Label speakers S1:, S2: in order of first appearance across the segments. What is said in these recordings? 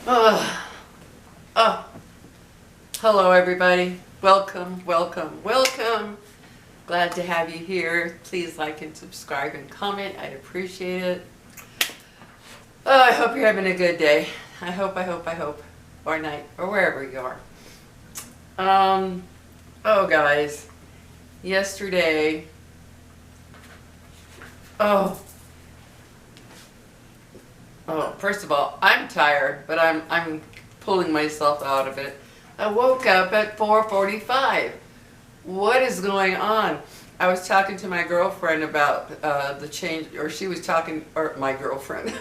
S1: Oh, oh, hello everybody. Welcome, welcome, welcome. Glad to have you here. Please like and subscribe and comment. I'd appreciate it. Oh, I hope you're having a good day. I hope, or night, or wherever you are. Oh guys, yesterday, oh, first of all, I'm tired, but I'm pulling myself out of it. I woke up at 4:45. What is going on? I was talking to my girlfriend about the change, or she was talking, or my girlfriend,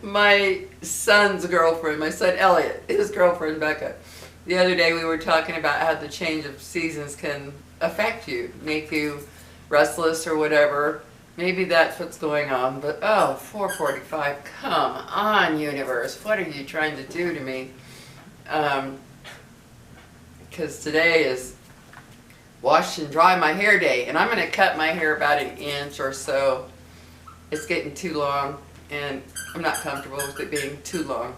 S1: my son's girlfriend, my son Elliot, his girlfriend Becca. The other day we were talking about how the change of seasons can affect you, make you restless or whatever. Maybe that's what's going on, but oh, 4:45, come on, universe, what are you trying to do to me? Because today is wash and dry my hair day, and I'm going to cut my hair about an inch or so. It's getting too long, and I'm not comfortable with it being too long.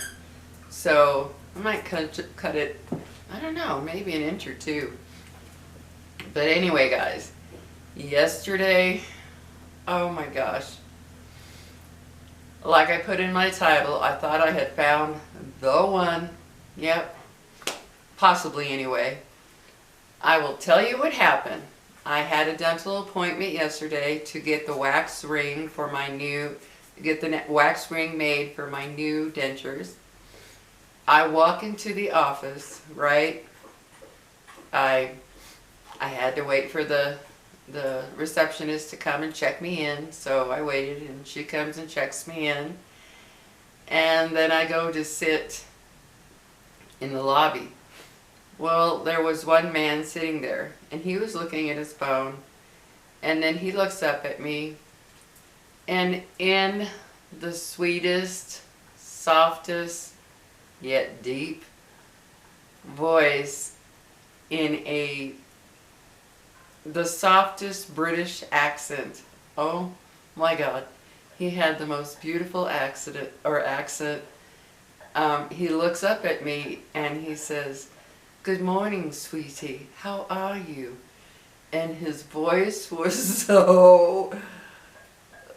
S1: So I might cut it, I don't know, maybe an inch or two. But anyway, guys, yesterday, oh my gosh. Like I put in my title, I thought I had found the one. Yep. Possibly anyway. I will tell you what happened. I had a dental appointment yesterday to get the wax ring for my new, get the wax ring made for my new dentures. I walk into the office, right? I had to wait for the receptionist to come and check me in, so I waited, and she comes and checks me in, and then I go to sit in the lobby. Well, there was one man sitting there, and he was looking at his phone, and then he looks up at me, and in the sweetest, softest, yet deep voice, in the softest British accent. Oh my God. He had the most beautiful accent. He looks up at me and he says, "Good morning, sweetie. How are you?" And his voice was so,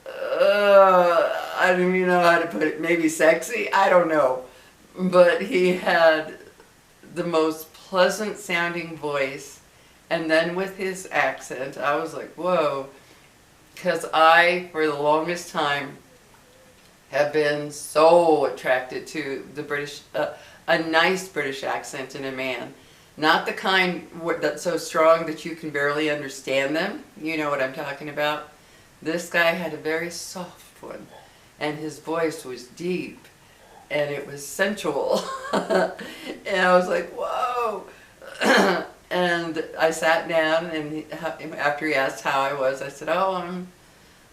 S1: I don't even know how to put it. Maybe sexy? I don't know. But he had the most pleasant sounding voice. And then with his accent, I was like, whoa. Because I, for the longest time, have been so attracted to the British, a nice British accent in a man. Not the kind that's so strong that you can barely understand them. You know what I'm talking about. This guy had a very soft one. And his voice was deep. And it was sensual. And I was like, whoa. And I sat down, and after he asked how I was, I said, "Oh,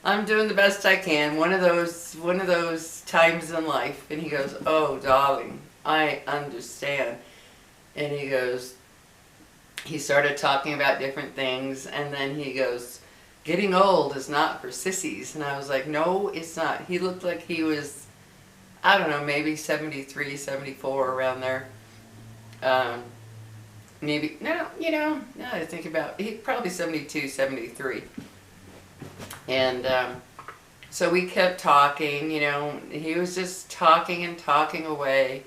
S1: I'm doing the best I can. One of those times in life." And he goes, "Oh, darling, I understand." And he started talking about different things, and then he goes, "Getting old is not for sissies." And I was like, "No, it's not." He looked like he was, I don't know, maybe 73, 74, around there. Maybe, no, you know, now that I think about it, he probably 72, 73. And so we kept talking, you know, he was just talking and talking away.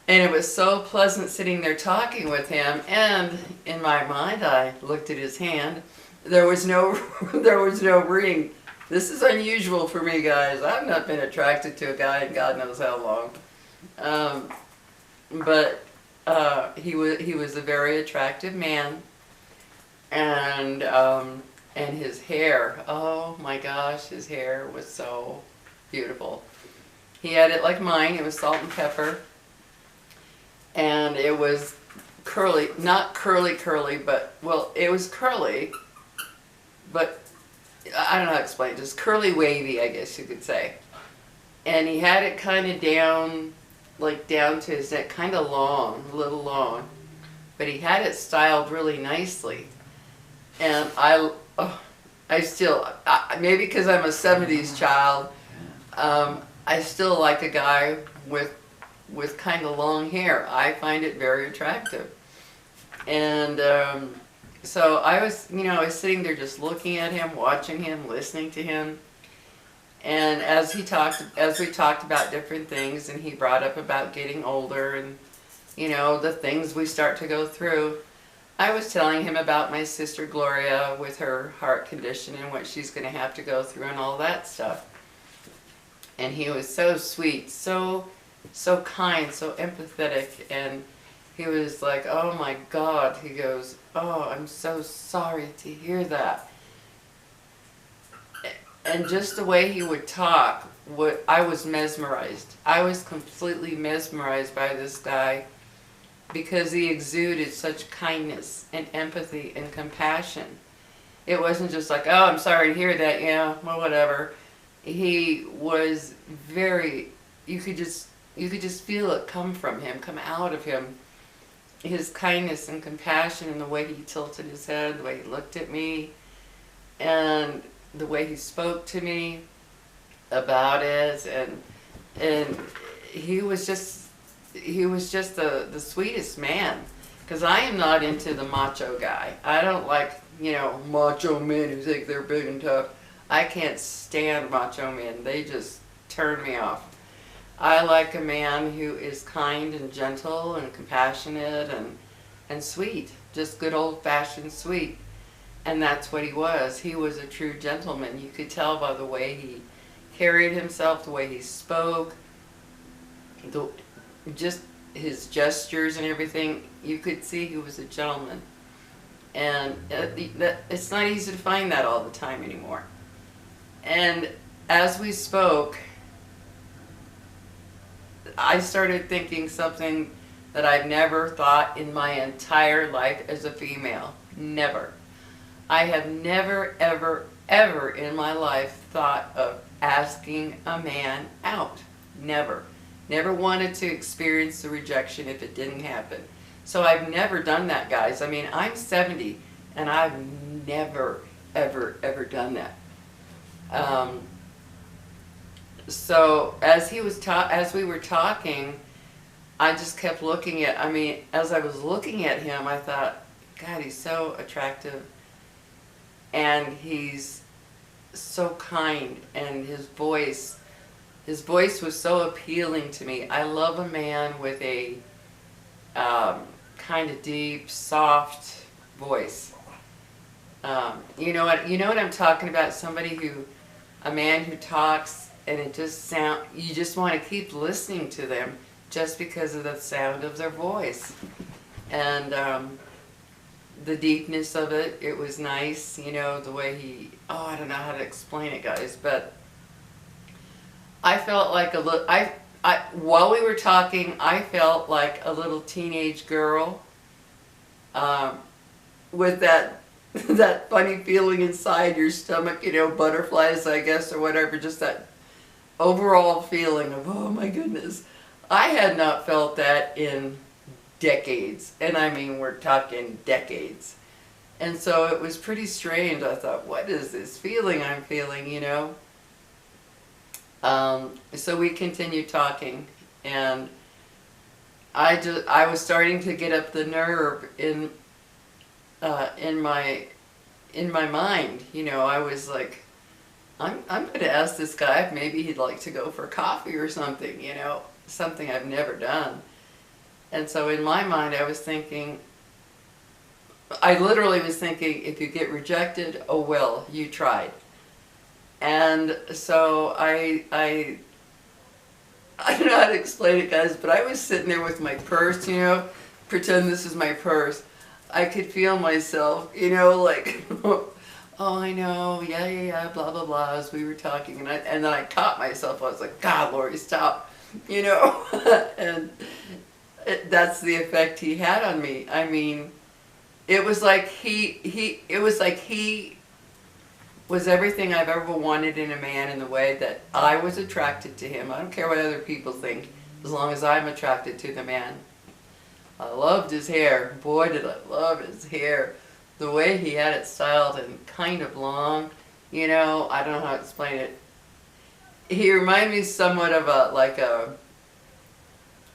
S1: And it was so pleasant sitting there talking with him. And in my mind, I looked at his hand. There was no ring. This is unusual for me, guys. I've not been attracted to a guy in God knows how long. But he was a very attractive man, and his hair, oh my gosh, his hair was so beautiful. He had it like mine. It was salt and pepper, and it was curly, not curly, but, well, it was curly, but I don't know how to explain it, just curly wavy, I guess you could say. And he had it kind of down, like down to his neck, kind of long, a little long, but he had it styled really nicely. And I still, maybe because I'm a 70s child, I still like a guy with kind of long hair. I find it very attractive. And so I was, I was sitting there just looking at him, watching him, listening to him. And as we talked about different things, and he brought up about getting older and, the things we start to go through, I was telling him about my sister Gloria with her heart condition and what she's going to have to go through and all that stuff. And he was so sweet, so kind, so empathetic, and he was like, oh my God, he goes, oh, I'm so sorry to hear that. And just the way he would talk, I was mesmerized. I was completely mesmerized by this guy because he exuded such kindness and empathy and compassion. It wasn't just like, oh, I'm sorry to hear that, yeah, well, whatever. He was very, you could just feel it come from him, come out of him. His kindness and compassion and the way he tilted his head, the way he looked at me, and the way he spoke to me about it, and he was just the sweetest man. Because I am not into the macho guy. I don't like, macho men who think they're big and tough. I can't stand macho men. They just turn me off. I like a man who is kind and gentle and compassionate and sweet. Just good old-fashioned sweet. And that's what he was. He was a true gentleman. You could tell by the way he carried himself, the way he spoke, just his gestures and everything. You could see he was a gentleman. And it's not easy to find that all the time anymore. And as we spoke, I started thinking something that I've never thought in my entire life as a female. Never. I have never, ever, ever in my life thought of asking a man out. Never. Never wanted to experience the rejection if it didn't happen. So I've never done that, guys. I mean, I'm 70 and I've never, ever, ever done that. So as we were talking, I just kept looking at, as I was looking at him, I thought, God, he's so attractive. And he's so kind, and his voice was so appealing to me. I love a man with a kind of deep, soft voice. You know what I'm talking about? A man who talks, and it just you just want to keep listening to them just because of the sound of their voice. And the deepness of it, it was nice, the way I don't know how to explain it, guys, but I felt like a little, while we were talking, I felt like a little teenage girl with that funny feeling inside your stomach, butterflies, I guess, or whatever, just that overall feeling of, oh my goodness. I had not felt that in decades, and we're talking decades. And so it was pretty strange. I thought, what is this feeling I'm feeling, So we continued talking, and I was starting to get up the nerve in my mind. I was like, I'm going to ask this guy if maybe he'd like to go for coffee or something, something I've never done. And so in my mind, I literally was thinking, if you get rejected, oh well, you tried. And so I don't know how to explain it, guys, but I was sitting there with my purse, pretend this is my purse. I could feel myself, like, oh, I know, yeah, blah, blah, blah, as we were talking. And then I caught myself. I was like, God, Lori, stop, and that's the effect he had on me. It was like he was everything I've ever wanted in a man, in the way that I was attracted to him. I don't care what other people think, as long as I'm attracted to the man. I loved his hair. Boy, did I love his hair. The way he had it styled and kind of long, I don't know how to explain it. he reminded me somewhat of a,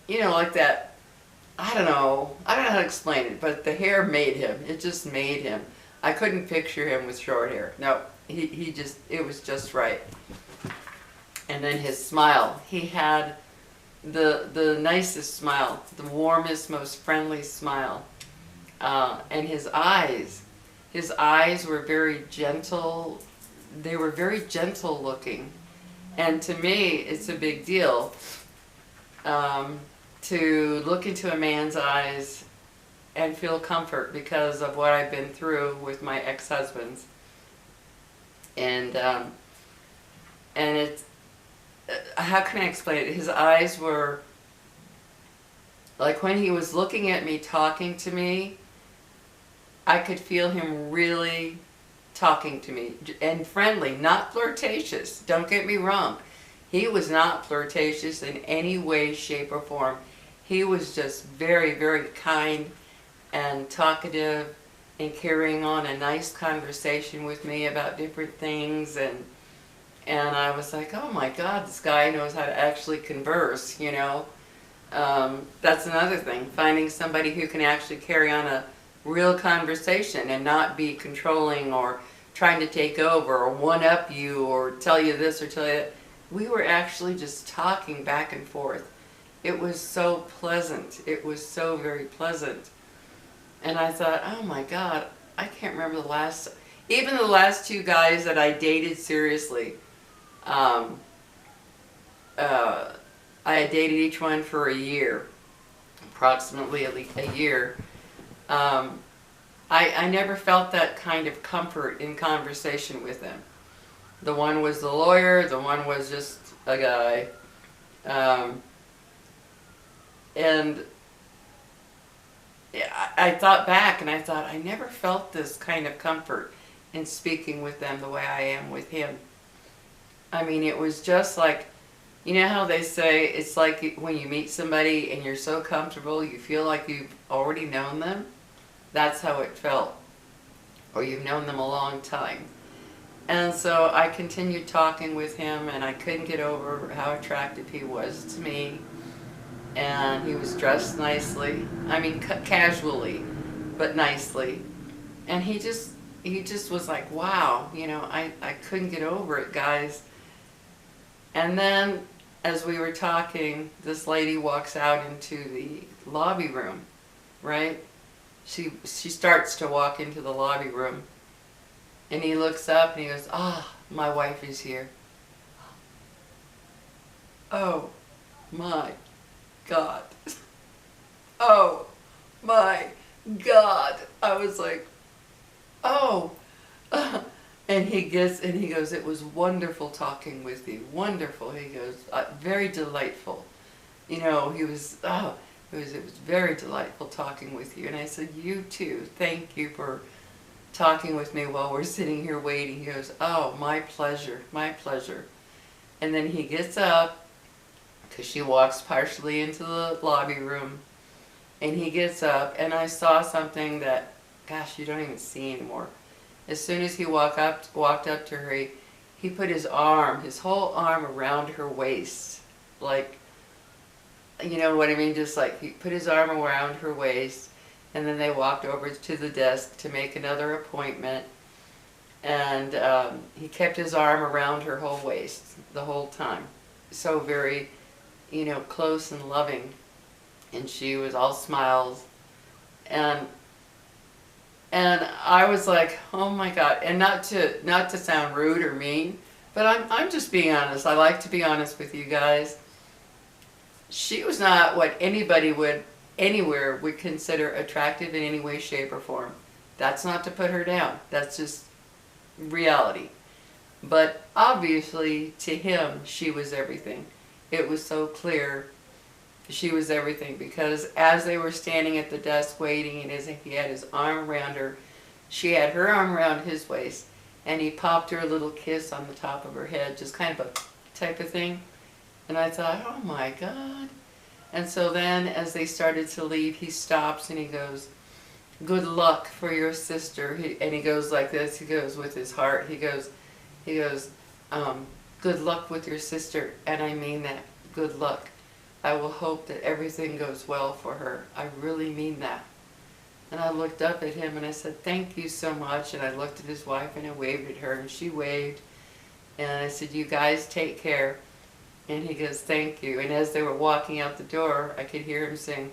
S1: you know, like that, I don't know how to explain it, but the hair made him. It just made him. I couldn't picture him with short hair. No, he just, it was just right. And then his smile. He had the nicest smile, the warmest, most friendly smile. And his eyes were very gentle. They were very gentle looking. And to me, it's a big deal to look into a man's eyes and feel comfort because of what I've been through with my ex-husbands. And it's, how can I explain it? His eyes were, like when he was looking at me, talking to me, I could feel him really talking to me, and friendly, not flirtatious. Don't get me wrong. He was not flirtatious in any way, shape, or form. He was just very, very kind and talkative and carrying on a nice conversation with me about different things, and I was like, oh my God, this guy knows how to actually converse, you know. That's another thing, finding somebody who can actually carry on a real conversation and not be controlling or trying to take over or one-up you or tell you this or tell you that. We were actually just talking back and forth. It was so pleasant. It was so very pleasant. And I thought, oh my God, I can't remember the last, even the last two guys that I dated seriously. I had dated each one for a year, approximately at least a year. I never felt that kind of comfort in conversation with them. The one was the lawyer, the one was just a guy. And I thought back and I thought, I never felt this kind of comfort in speaking with them the way I am with him. I mean, it was just like, you know how they say, it's like when you meet somebody and you're so comfortable, you feel like you've already known them? That's how it felt. Or you've known them a long time. And so I continued talking with him, and I couldn't get over how attractive he was to me. And he was dressed nicely. I mean, casually, but nicely. And he just was like, wow, you know, I couldn't get over it, guys. And then, as we were talking, this lady walks out into the lobby room, right? She starts to walk into the lobby room, and he looks up and he goes, ah, my wife is here. Oh my God. Oh my God. I was like, oh. And he gets, and he goes, it was wonderful talking with you. Wonderful. He goes, very delightful. You know, he was, oh, it was very delightful talking with you. And I said, you too. Thank you for talking with me while we're sitting here waiting. He goes, oh, my pleasure, my pleasure. And then he gets up, because she walks partially into the lobby room, and he gets up, and I saw something that, gosh, you don't even see anymore. As soon as he walked up to her, he put his whole arm around her waist, like, you know what I mean? Just like he put his arm around her waist, and then they walked over to the desk to make another appointment. And he kept his arm around her whole waist the whole time. So very, you know, close and loving. And she was all smiles. And I was like, oh my God. And not to sound rude or mean, but I'm just being honest. I like to be honest with you guys. She was not what anybody anywhere would consider attractive in any way, shape, or form. That's not to put her down. That's just reality. But obviously, to him, she was everything. It was so clear she was everything, because as they were standing at the desk waiting, and as he had his arm around her, she had her arm around his waist, and he popped her a little kiss on the top of her head, just kind of a type of thing. And I thought, oh my God. And so then as they started to leave, he stops and he goes, good luck for your sister. And he goes like this, he goes with his heart, he goes, good luck with your sister, and I mean that. Good luck. I will hope that everything goes well for her. I really mean that. And I looked up at him and I said, thank you so much. And I looked at his wife and I waved at her and she waved. And I said, you guys take care. And he goes, thank you. And as they were walking out the door, I could hear him saying,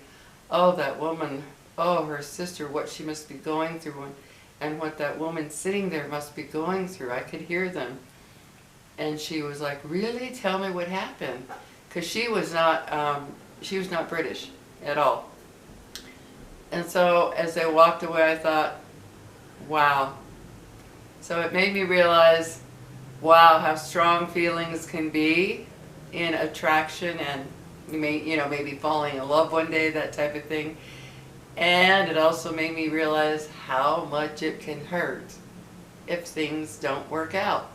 S1: oh, that woman, oh, her sister, what she must be going through, and what that woman sitting there must be going through. I could hear them. And she was like, really? Tell me what happened. Because she was not British at all. And so as they walked away, I thought, wow. So it made me realize, wow, how strong feelings can be in attraction, and maybe falling in love one day, that type of thing. And it also made me realize how much it can hurt if things don't work out.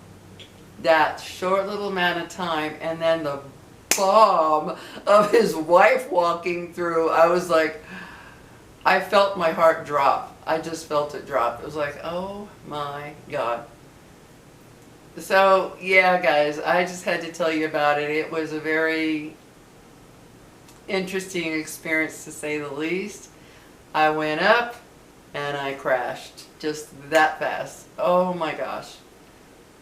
S1: That short little amount of time, and then the bomb of his wife walking through, I was like, I felt my heart drop. I just felt it drop. It was like, oh my God. So yeah, guys, I just had to tell you about it. It was a very interesting experience, to say the least. I went up and I crashed just that fast. Oh my gosh.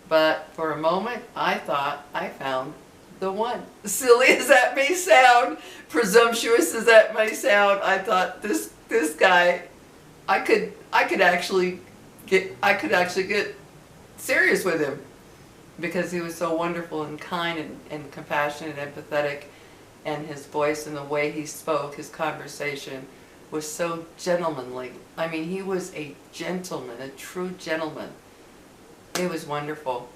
S1: But for a moment, I thought I found the one. Silly as that may sound, presumptuous as that may sound, I thought this guy, I could actually get serious with him, because he was so wonderful and kind and compassionate and empathetic, and his voice and the way he spoke, his conversation was so gentlemanly. I mean, he was a gentleman, a true gentleman. It was wonderful.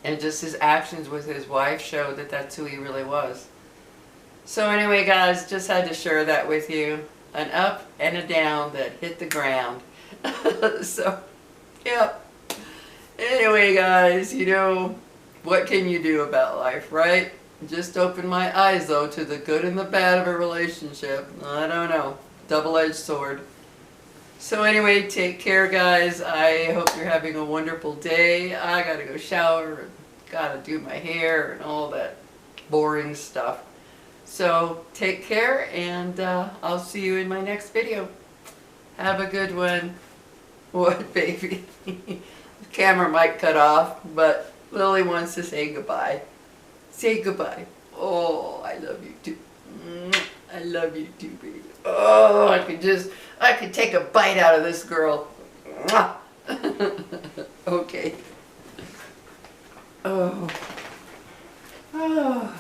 S1: And just his actions with his wife showed that that's who he really was. So anyway, guys, just had to share that with you. An up and a down that hit the ground. So, yeah. Anyway, guys, what can you do about life, right? Just open my eyes, though, to the good and the bad of a relationship. I don't know. Double-edged sword. So anyway, take care, guys. I hope you're having a wonderful day. I gotta go shower and gotta do my hair and all that boring stuff. So take care, and I'll see you in my next video. Have a good one. What, baby? The camera might cut off, but Lily wants to say goodbye. Say goodbye. Oh, I love you too. I love you too, baby. Oh, I could take a bite out of this girl. Okay. Oh. Oh.